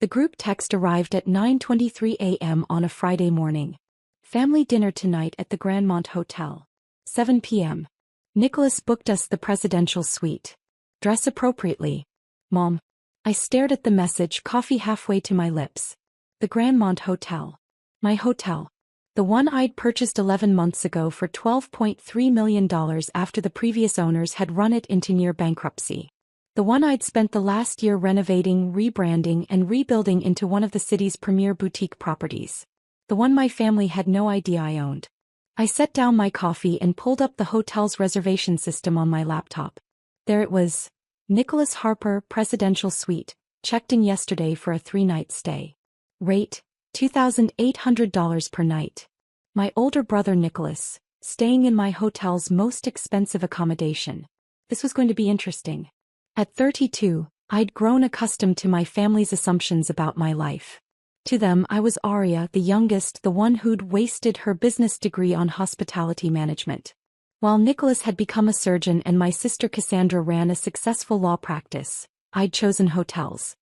The group text arrived at 9:23 a.m. on a Friday morning. Family dinner tonight at the Grandmont Hotel. 7 p.m. Nicholas booked us the presidential suite. Dress appropriately. Mom. I stared at the message, coffee halfway to my lips. The Grandmont Hotel. My hotel. The one I'd purchased 11 months ago for $12.3 million after the previous owners had run it into near bankruptcy. The one I'd spent the last year renovating, rebranding, and rebuilding into one of the city's premier boutique properties. The one my family had no idea I owned. I set down my coffee and pulled up the hotel's reservation system on my laptop. There it was. Nicholas Harper Presidential Suite, checked in yesterday for a 3-night stay. Rate, $2,800 per night. My older brother Nicholas, staying in my hotel's most expensive accommodation. This was going to be interesting. At 32, I'd grown accustomed to my family's assumptions about my life. To them, I was Aria, the youngest, the one who'd wasted her business degree on hospitality management. While Nicholas had become a surgeon and my sister Cassandra ran a successful law practice, I'd chosen hotels.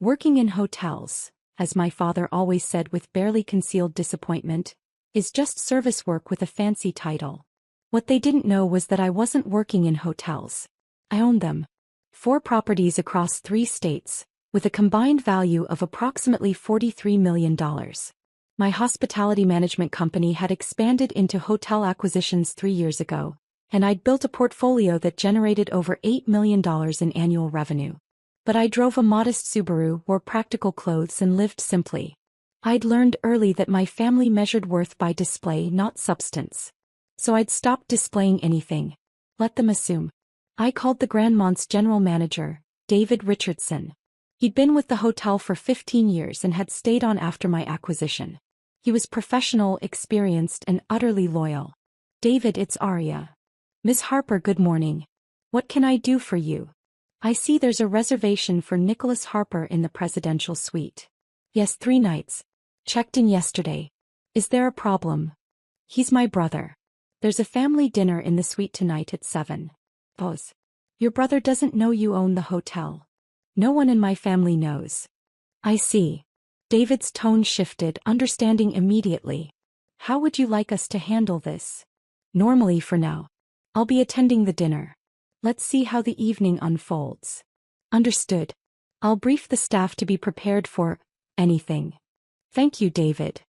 Working in hotels, as my father always said with barely concealed disappointment, is just service work with a fancy title. What they didn't know was that I wasn't working in hotels. I owned them. 4 properties across 3 states, with a combined value of approximately $43 million. My hospitality management company had expanded into hotel acquisitions 3 years ago, and I'd built a portfolio that generated over $8 million in annual revenue. But I drove a modest Subaru, wore practical clothes, and lived simply. I'd learned early that my family measured worth by display, not substance. So I'd stopped displaying anything. Let them assume. I called the Grandmont's general manager, David Richardson. He'd been with the hotel for 15 years and had stayed on after my acquisition. He was professional, experienced, and utterly loyal. David, it's Aria. Miss Harper, good morning. What can I do for you? I see there's a reservation for Nicholas Harper in the presidential suite. Yes, 3 nights. Checked in yesterday. Is there a problem? He's my brother. There's a family dinner in the suite tonight at 7. Pause. Your brother doesn't know you own the hotel. No one in my family knows. I see. David's tone shifted, understanding immediately. How would you like us to handle this? Normally for now. I'll be attending the dinner. Let's see how the evening unfolds. Understood. I'll brief the staff to be prepared for anything. Thank you, David.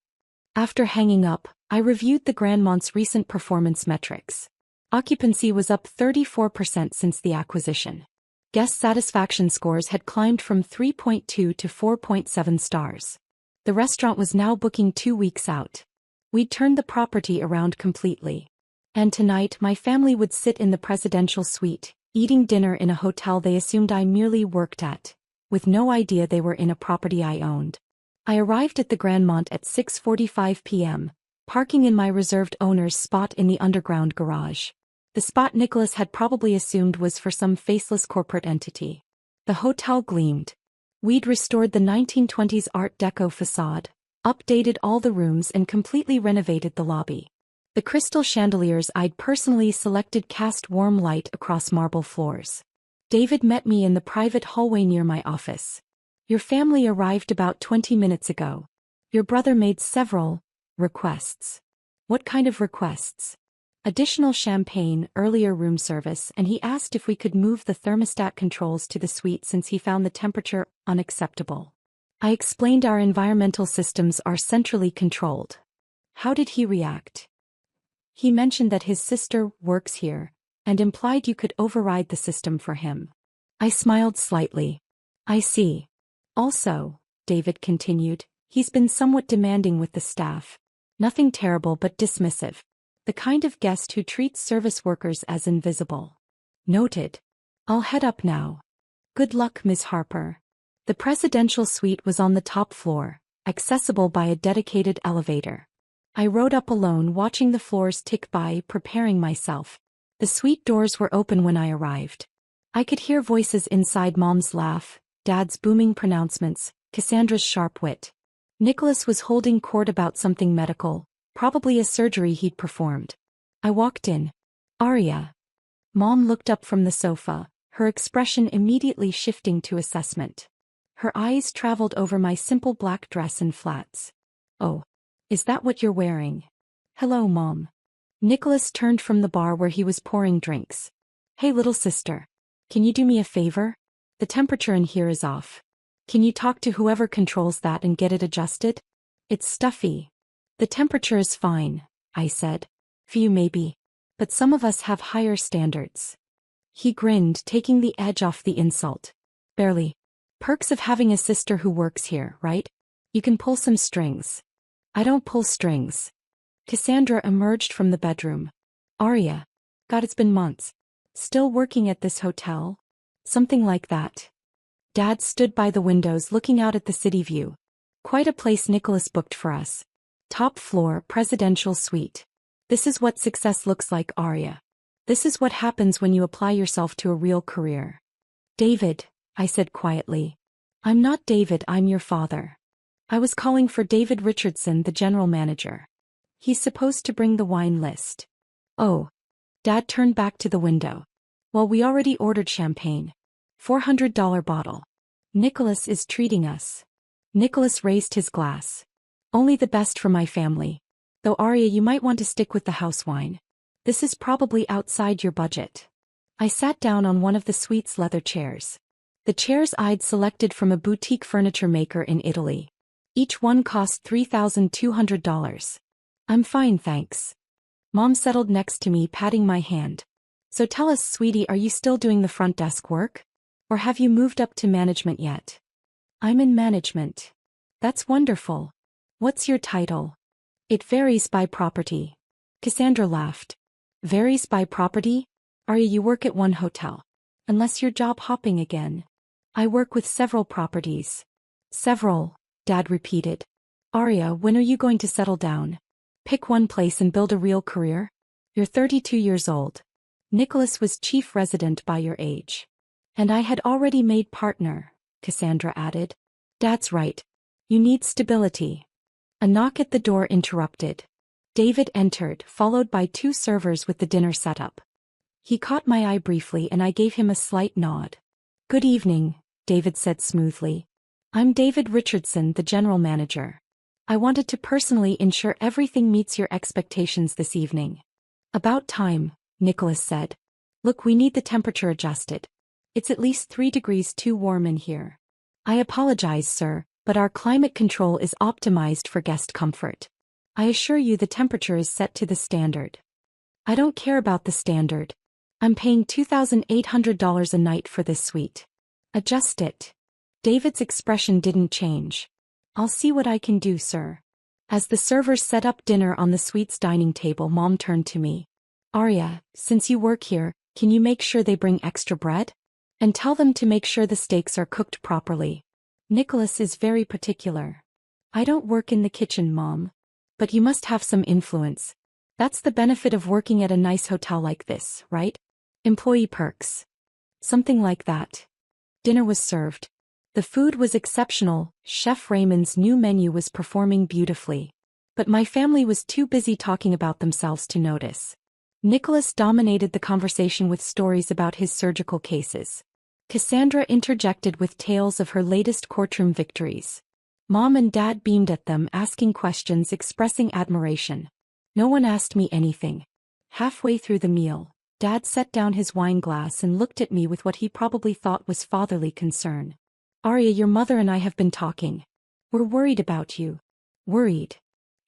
After hanging up, I reviewed the Grandmont's recent performance metrics. Occupancy was up 34% since the acquisition. Guest satisfaction scores had climbed from 3.2 to 4.7 stars. The restaurant was now booking 2 weeks out. We'd turned the property around completely. And tonight my family would sit in the presidential suite, eating dinner in a hotel they assumed I merely worked at, with no idea they were in a property I owned. I arrived at the Grandmont at 6:45 p.m., parking in my reserved owner's spot in the underground garage. The spot Nicholas had probably assumed was for some faceless corporate entity. The hotel gleamed. We'd restored the 1920s Art Deco facade, updated all the rooms, and completely renovated the lobby. The crystal chandeliers I'd personally selected cast warm light across marble floors. David met me in the private hallway near my office. Your family arrived about 20 minutes ago. Your brother made several requests. What kind of requests? Additional champagne, earlier room service, and he asked if we could move the thermostat controls to the suite since he found the temperature unacceptable. I explained our environmental systems are centrally controlled. How did he react? He mentioned that his sister works here, and implied you could override the system for him. I smiled slightly. I see. Also, David continued, he's been somewhat demanding with the staff. Nothing terrible but dismissive. The kind of guest who treats service workers as invisible. Noted. I'll head up now. Good luck, Ms. Harper. The presidential suite was on the top floor, accessible by a dedicated elevator. I rode up alone, watching the floors tick by, preparing myself. The suite doors were open when I arrived. I could hear voices inside, Mom's laugh, Dad's booming pronouncements, Cassandra's sharp wit. Nicholas was holding court about something medical, probably a surgery he'd performed. I walked in. Aria. Mom looked up from the sofa, her expression immediately shifting to assessment. Her eyes traveled over my simple black dress and flats. Oh, is that what you're wearing? Hello, Mom. Nicholas turned from the bar where he was pouring drinks. Hey, little sister. Can you do me a favor? The temperature in here is off. Can you talk to whoever controls that and get it adjusted? It's stuffy. The temperature is fine, I said. Few maybe. But some of us have higher standards. He grinned, taking the edge off the insult. Barely. Perks of having a sister who works here, right? You can pull some strings. I don't pull strings. Cassandra emerged from the bedroom. Arya. God, it's been months. Still working at this hotel? Something like that. Dad stood by the windows looking out at the city view. Quite a place Nicholas booked for us. Top floor, presidential suite. This is what success looks like, Arya. This is what happens when you apply yourself to a real career. David, I said quietly. I'm not David, I'm your father. I was calling for David Richardson, the general manager. He's supposed to bring the wine list. Oh. Dad turned back to the window. Well, we already ordered champagne. $400 bottle. Nicholas is treating us. Nicholas raised his glass. Only the best for my family. Though Arya, you might want to stick with the house wine. This is probably outside your budget. I sat down on one of the suite's leather chairs. The chairs I'd selected from a boutique furniture maker in Italy. Each one cost $3,200. I'm fine, thanks. Mom settled next to me, patting my hand. So tell us, sweetie, are you still doing the front desk work? Or have you moved up to management yet? I'm in management. That's wonderful. What's your title? It varies by property. Cassandra laughed. Varies by property? Arya, you work at one hotel. Unless you're job hopping again. I work with several properties. Several, Dad repeated. Arya, when are you going to settle down? Pick one place and build a real career? You're 32 years old. Nicholas was chief resident by your age. And I had already made partner, Cassandra added. Dad's right. You need stability. A knock at the door interrupted. David entered, followed by two servers with the dinner set up. He caught my eye briefly and I gave him a slight nod. Good evening, David said smoothly. I'm David Richardson, the general manager. I wanted to personally ensure everything meets your expectations this evening. About time, Nicholas said. Look, we need the temperature adjusted. It's at least 3 degrees too warm in here. I apologize, sir, but our climate control is optimized for guest comfort. I assure you the temperature is set to the standard. I don't care about the standard. I'm paying $2,800 a night for this suite. Adjust it. David's expression didn't change. I'll see what I can do, sir. As the servers set up dinner on the suite's dining table, Mom turned to me. Arya, since you work here, can you make sure they bring extra bread? And tell them to make sure the steaks are cooked properly. Nicholas is very particular. I don't work in the kitchen, Mom. But you must have some influence. That's the benefit of working at a nice hotel like this, right? Employee perks. Something like that. Dinner was served. The food was exceptional, Chef Raymond's new menu was performing beautifully. But my family was too busy talking about themselves to notice. Nicholas dominated the conversation with stories about his surgical cases. Cassandra interjected with tales of her latest courtroom victories. Mom and Dad beamed at them, asking questions, expressing admiration. No one asked me anything. Halfway through the meal, Dad set down his wine glass and looked at me with what he probably thought was fatherly concern. Arya, your mother and I have been talking. We're worried about you. Worried?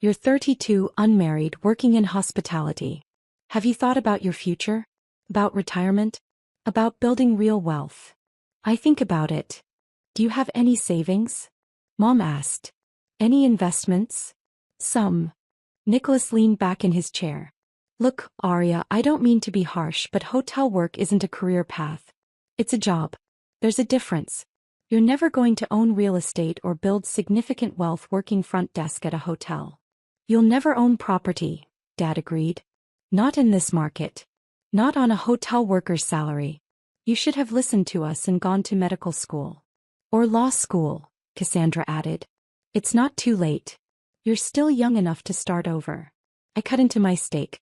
You're 32, unmarried, working in hospitality. Have you thought about your future? About retirement? About building real wealth? I think about it. Do you have any savings? Mom asked. Any investments? Some. Nicholas leaned back in his chair. Look, Arya, I don't mean to be harsh, but hotel work isn't a career path. It's a job. There's a difference. You're never going to own real estate or build significant wealth working front desk at a hotel. You'll never own property, Dad agreed. Not in this market. Not on a hotel worker's salary. You should have listened to us and gone to medical school. Or law school, Cassandra added. It's not too late. You're still young enough to start over. I cut into my steak.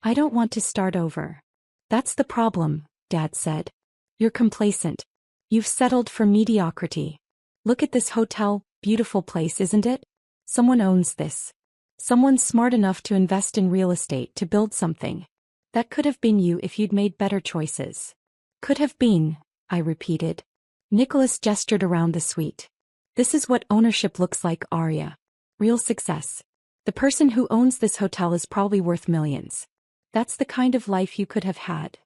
I don't want to start over. That's the problem, Dad said. You're complacent. You've settled for mediocrity. Look at this hotel, beautiful place, isn't it? Someone owns this. Someone's smart enough to invest in real estate to build something. That could have been you if you'd made better choices. Could have been, I repeated. Nicholas gestured around the suite. This is what ownership looks like, Arya. Real success. The person who owns this hotel is probably worth millions. That's the kind of life you could have had.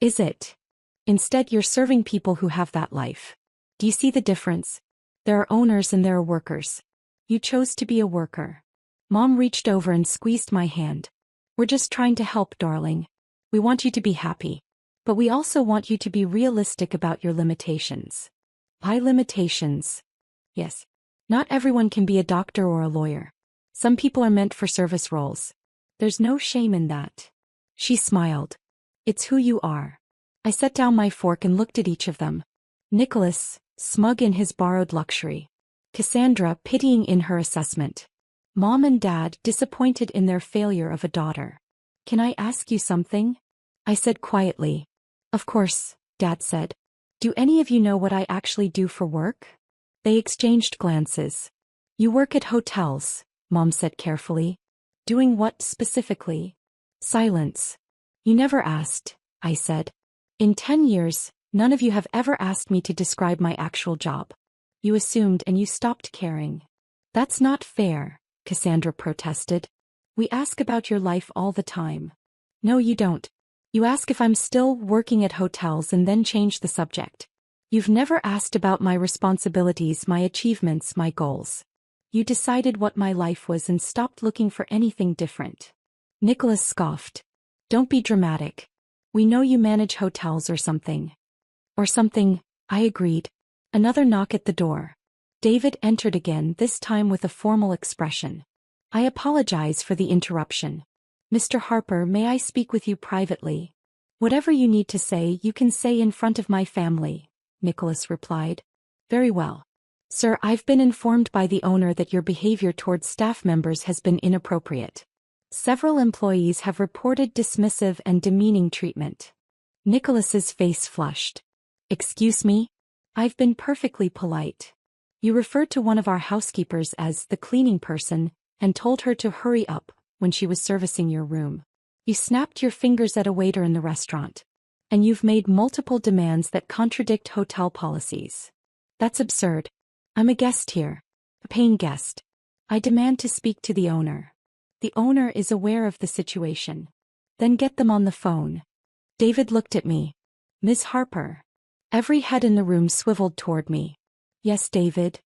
Is it? Instead, you're serving people who have that life. Do you see the difference? There are owners and there are workers. You chose to be a worker. Mom reached over and squeezed my hand. We're just trying to help, darling. We want you to be happy. But we also want you to be realistic about your limitations. My limitations? Yes. Not everyone can be a doctor or a lawyer. Some people are meant for service roles. There's no shame in that. She smiled. It's who you are. I set down my fork and looked at each of them. Nicholas, smug in his borrowed luxury. Cassandra, pitying in her assessment. Mom and Dad, disappointed in their failure of a daughter. Can I ask you something? I said quietly. Of course, Dad said. Do any of you know what I actually do for work? They exchanged glances. You work at hotels, Mom said carefully. Doing what specifically? Silence. You never asked, I said. In 10 years, none of you have ever asked me to describe my actual job. You assumed and you stopped caring. That's not fair, Cassandra protested. We ask about your life all the time. No, you don't. You ask if I'm still working at hotels and then change the subject. You've never asked about my responsibilities, my achievements, my goals. You decided what my life was and stopped looking for anything different. Nicholas scoffed. Don't be dramatic. We know you manage hotels or something. Or something, I agreed. Another knock at the door. David entered again, this time with a formal expression. I apologize for the interruption. Mr. Harper, may I speak with you privately? Whatever you need to say, you can say in front of my family, Nicholas replied. Very well. Sir, I've been informed by the owner that your behavior towards staff members has been inappropriate. Several employees have reported dismissive and demeaning treatment. Nicholas's face flushed. Excuse me? I've been perfectly polite. You referred to one of our housekeepers as the cleaning person and told her to hurry up when she was servicing your room. You snapped your fingers at a waiter in the restaurant. And you've made multiple demands that contradict hotel policies. That's absurd. I'm a guest here. A paying guest. I demand to speak to the owner. The owner is aware of the situation. Then get them on the phone. David looked at me. Ms. Harper. Every head in the room swiveled toward me. Yes, David.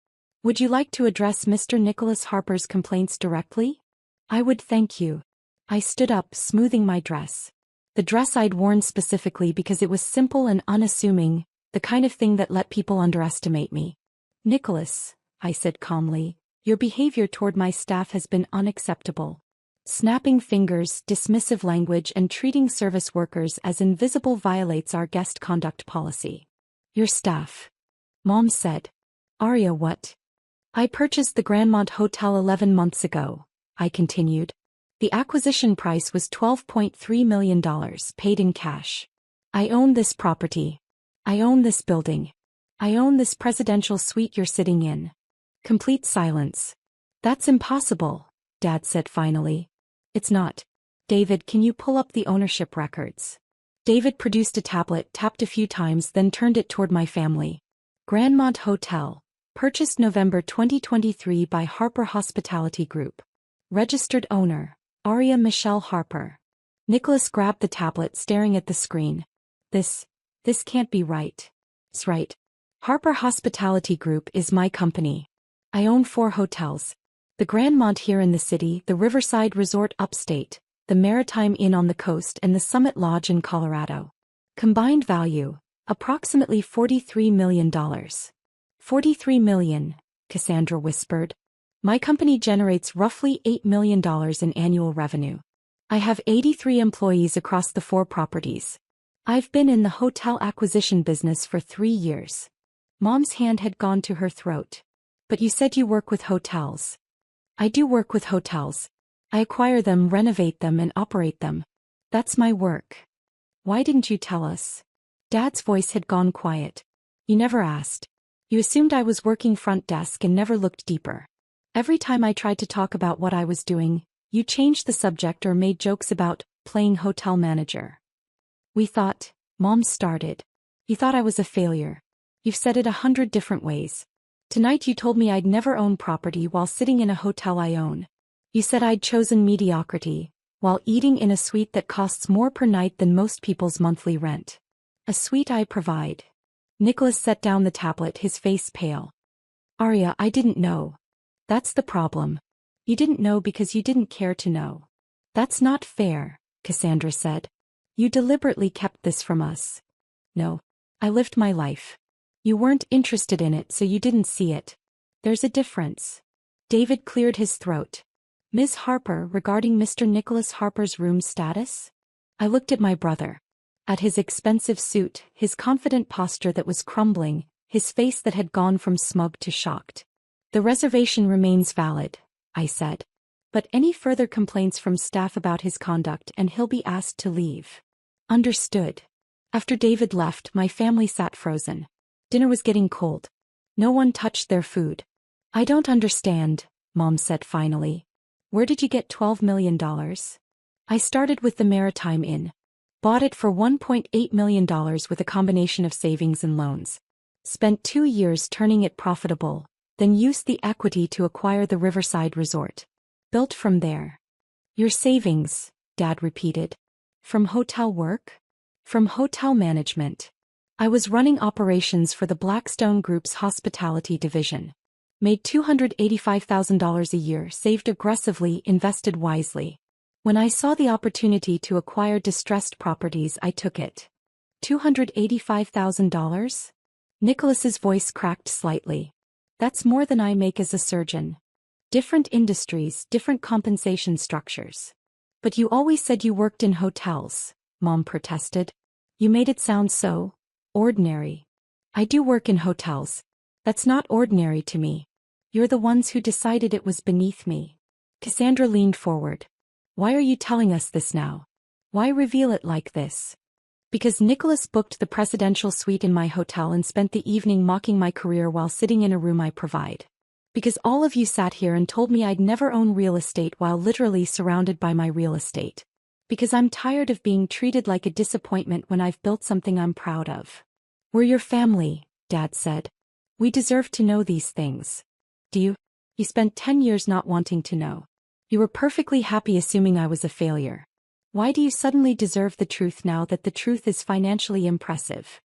Would you like to address Mr. Nicholas Harper's complaints directly? I would, thank you. I stood up, smoothing my dress. The dress I'd worn specifically because it was simple and unassuming, the kind of thing that let people underestimate me. Nicholas, I said calmly, your behavior toward my staff has been unacceptable. Snapping fingers, dismissive language, and treating service workers as invisible violates our guest conduct policy. Your staff. Mom said. Arya, what? I purchased the Grandmont Hotel 11 months ago, I continued. The acquisition price was $12.3 million, paid in cash. I own this property. I own this building. I own this presidential suite you're sitting in. Complete silence. That's impossible, Dad said finally. It's not. David, can you pull up the ownership records? David produced a tablet, tapped a few times, then turned it toward my family. Grandmont Hotel. Purchased November 2023 by Harper Hospitality Group. Registered owner. Arya Michelle Harper. Nicholas grabbed the tablet, staring at the screen. This can't be right. It's right. Harper Hospitality Group is my company. I own 4 hotels. The Grandmont here in the city, the Riverside Resort upstate, the Maritime Inn on the coast, and the Summit Lodge in Colorado. Combined value, approximately $43 million. $43 million, Cassandra whispered. My company generates roughly $8 million in annual revenue. I have 83 employees across the 4 properties. I've been in the hotel acquisition business for 3 years. Mom's hand had gone to her throat. But you said you work with hotels. I do work with hotels. I acquire them, renovate them, and operate them. That's my work. Why didn't you tell us? Dad's voice had gone quiet. You never asked. You assumed I was working front desk and never looked deeper. Every time I tried to talk about what I was doing, you changed the subject or made jokes about playing hotel manager. We thought, Mom started. You thought I was a failure. You've said it 100 different ways. Tonight you told me I'd never own property while sitting in a hotel I own. You said I'd chosen mediocrity, while eating in a suite that costs more per night than most people's monthly rent. A suite I provide. Nicholas set down the tablet, his face pale. Arya, I didn't know. That's the problem. You didn't know because you didn't care to know. That's not fair, Cassandra said. You deliberately kept this from us. No. I lived my life. You weren't interested in it, so you didn't see it. There's a difference. David cleared his throat. Ms. Harper, regarding Mr. Nicholas Harper's room status? I looked at my brother. At his expensive suit, his confident posture that was crumbling, his face that had gone from smug to shocked. The reservation remains valid, I said. But any further complaints from staff about his conduct and he'll be asked to leave. Understood. After David left, my family sat frozen. Dinner was getting cold. No one touched their food. I don't understand, Mom said finally. Where did you get $12 million? I started with the Maritime Inn. Bought it for $1.8 million with a combination of savings and loans. Spent 2 years turning it profitable, then used the equity to acquire the Riverside Resort. Built from there. Your savings, Dad repeated. From hotel work? From hotel management. I was running operations for the Blackstone Group's hospitality division. Made $285,000 a year, saved aggressively, invested wisely. When I saw the opportunity to acquire distressed properties, I took it. $285,000? Nicholas's voice cracked slightly. That's more than I make as a surgeon. Different industries, different compensation structures. But you always said you worked in hotels, Mom protested. You made it sound so ordinary. I do work in hotels. That's not ordinary to me. You're the ones who decided it was beneath me. Cassandra leaned forward. Why are you telling us this now? Why reveal it like this? Because Nicholas booked the presidential suite in my hotel and spent the evening mocking my career while sitting in a room I provide. Because all of you sat here and told me I'd never own real estate while literally surrounded by my real estate. Because I'm tired of being treated like a disappointment when I've built something I'm proud of. We're your family, Dad said. We deserve to know these things. Do you? You spent 10 years not wanting to know. You were perfectly happy assuming I was a failure. Why do you suddenly deserve the truth now that the truth is financially impressive?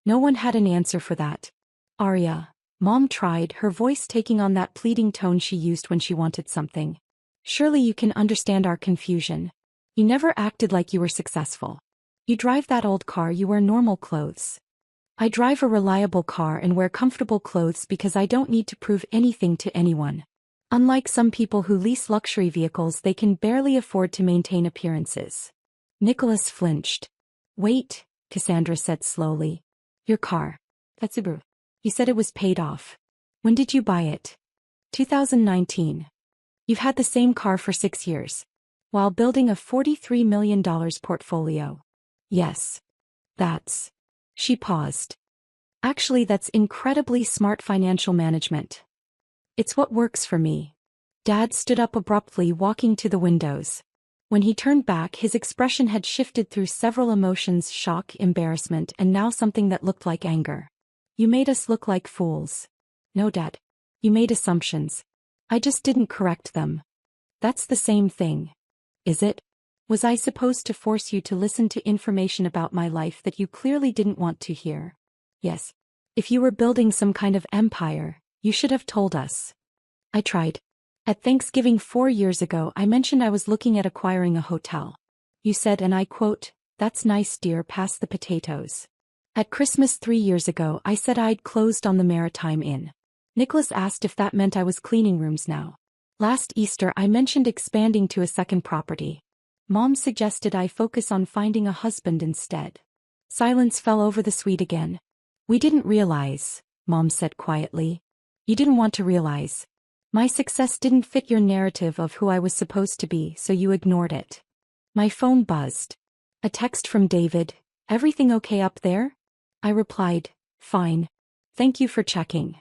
No one had an answer for that. Arya, Mom tried, her voice taking on that pleading tone she used when she wanted something. Surely you can understand our confusion. You never acted like you were successful. You drive that old car, you wear normal clothes. I drive a reliable car and wear comfortable clothes because I don't need to prove anything to anyone. Unlike some people who lease luxury vehicles, they can barely afford to maintain appearances. Nicholas flinched. Wait, Cassandra said slowly. Your car. That's Subaru. You said it was paid off. When did you buy it? 2019. You've had the same car for 6 years. While building a $43 million portfolio. Yes. That's. She paused. Actually, that's incredibly smart financial management. It's what works for me. Dad stood up abruptly, walking to the windows. When he turned back, his expression had shifted through several emotions: shock, embarrassment, and now something that looked like anger. You made us look like fools. No, Dad. You made assumptions. I just didn't correct them. That's the same thing. Is it? Was I supposed to force you to listen to information about my life that you clearly didn't want to hear? Yes. If you were building some kind of empire, you should have told us. I tried. At Thanksgiving 4 years ago, I mentioned I was looking at acquiring a hotel. You said, and I quote, "That's nice, dear, pass the potatoes." At Christmas 3 years ago, I said I'd closed on the Maritime Inn. Nicholas asked if that meant I was cleaning rooms now. Last Easter, I mentioned expanding to a second property. Mom suggested I focus on finding a husband instead. Silence fell over the suite again. We didn't realize, Mom said quietly. You didn't want to realize. My success didn't fit your narrative of who I was supposed to be, so you ignored it. My phone buzzed. A text from David. Everything okay up there? I replied, fine. Thank you for checking.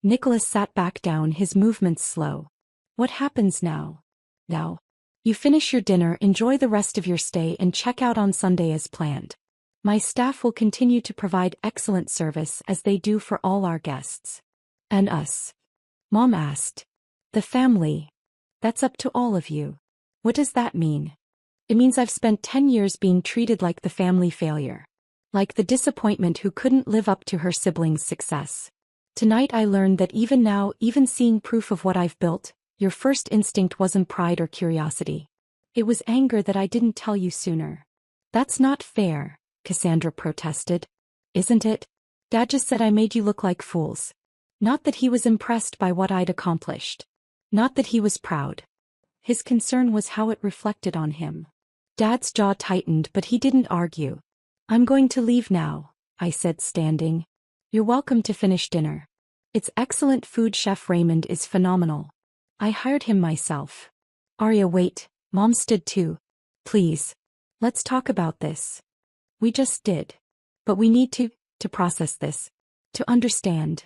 Nicholas sat back down, his movements slow. What happens now? Now. You finish your dinner, enjoy the rest of your stay, and check out on Sunday as planned. My staff will continue to provide excellent service as they do for all our guests. And us? Mom asked. The family. That's up to all of you. What does that mean? It means I've spent 10 years being treated like the family failure. Like the disappointment who couldn't live up to her siblings' success. Tonight I learned that even now, even seeing proof of what I've built, your first instinct wasn't pride or curiosity. It was anger that I didn't tell you sooner. That's not fair, Cassandra protested. Isn't it? Dad just said I made you look like fools. Not that he was impressed by what I'd accomplished. Not that he was proud. His concern was how it reflected on him. Dad's jaw tightened, but he didn't argue. I'm going to leave now, I said, standing. You're welcome to finish dinner. It's excellent food. Chef Raymond is phenomenal. I hired him myself. Arya, wait, Mom stood too. Please. Let's talk about this. We just did. But we need to process this. To understand.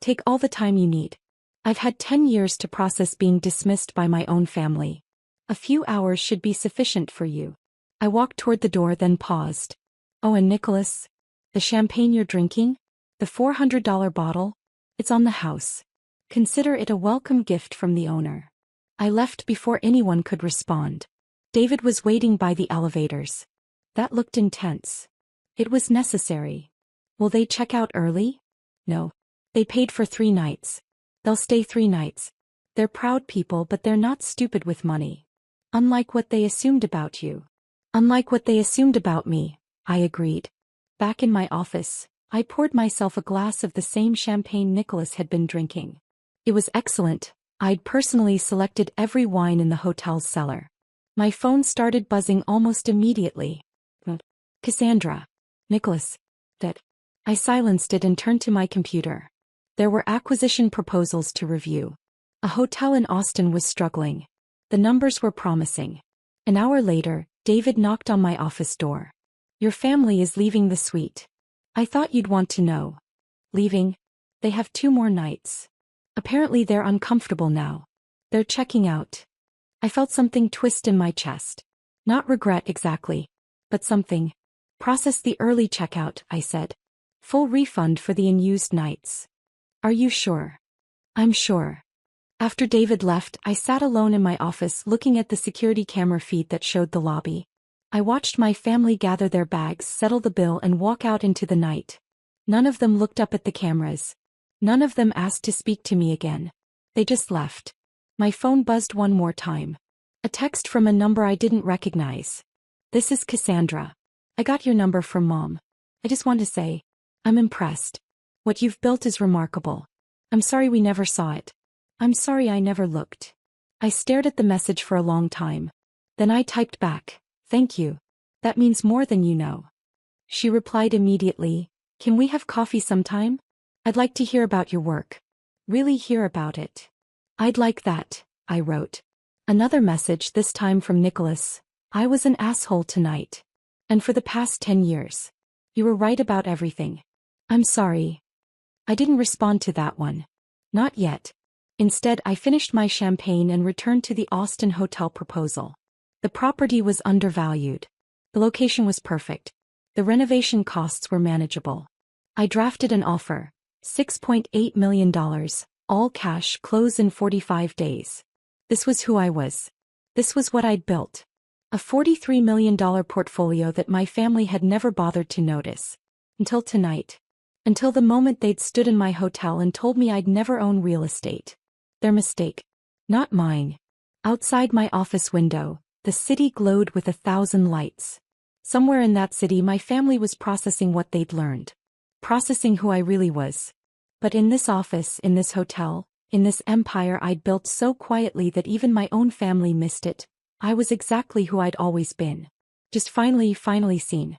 Take all the time you need. I've had 10 years to process being dismissed by my own family. A few hours should be sufficient for you. I walked toward the door, then paused. Oh, and Nicholas? The champagne you're drinking? The $400 bottle? It's on the house. Consider it a welcome gift from the owner. I left before anyone could respond. David was waiting by the elevators. That looked intense. It was necessary. Will they check out early? No. They paid for 3 nights. They'll stay 3 nights. They're proud people, but they're not stupid with money. Unlike what they assumed about you. Unlike what they assumed about me, I agreed. Back in my office, I poured myself a glass of the same champagne Nicholas had been drinking. It was excellent. I'd personally selected every wine in the hotel's cellar. My phone started buzzing almost immediately. Cassandra. Nicholas. That. I silenced it and turned to my computer. There were acquisition proposals to review. A hotel in Austin was struggling. The numbers were promising. An hour later, David knocked on my office door. Your family is leaving the suite. I thought you'd want to know. Leaving? They have 2 more nights. Apparently they're uncomfortable now. They're checking out. I felt something twist in my chest. Not regret exactly. But something. Process the early checkout, I said. Full refund for the unused nights. Are you sure? I'm sure. After David left, I sat alone in my office looking at the security camera feed that showed the lobby. I watched my family gather their bags, settle the bill, and walk out into the night. None of them looked up at the cameras. None of them asked to speak to me again. They just left. My phone buzzed one more time. A text from a number I didn't recognize. This is Cassandra. I got your number from Mom. I just want to say, I'm impressed. What you've built is remarkable. I'm sorry we never saw it. I'm sorry I never looked. I stared at the message for a long time. Then I typed back, thank you. That means more than you know. She replied immediately, can we have coffee sometime? I'd like to hear about your work. Really hear about it. I'd like that, I wrote. Another message, this time from Nicholas. I was an asshole tonight. And for the past 10 years. You were right about everything. I'm sorry. I didn't respond to that one. Not yet. Instead, I finished my champagne and returned to the Austin hotel proposal. The property was undervalued. The location was perfect. The renovation costs were manageable. I drafted an offer. $6.8 million, all cash, close in 45 days. This was who I was. This was what I'd built. A $43 million portfolio that my family had never bothered to notice. Until tonight. Until the moment they'd stood in my hotel and told me I'd never own real estate. Their mistake. Not mine. Outside my office window, the city glowed with 1,000 lights. Somewhere in that city my family was processing what they'd learned. Processing who I really was. But in this office, in this hotel, in this empire I'd built so quietly that even my own family missed it, I was exactly who I'd always been. Just finally seen.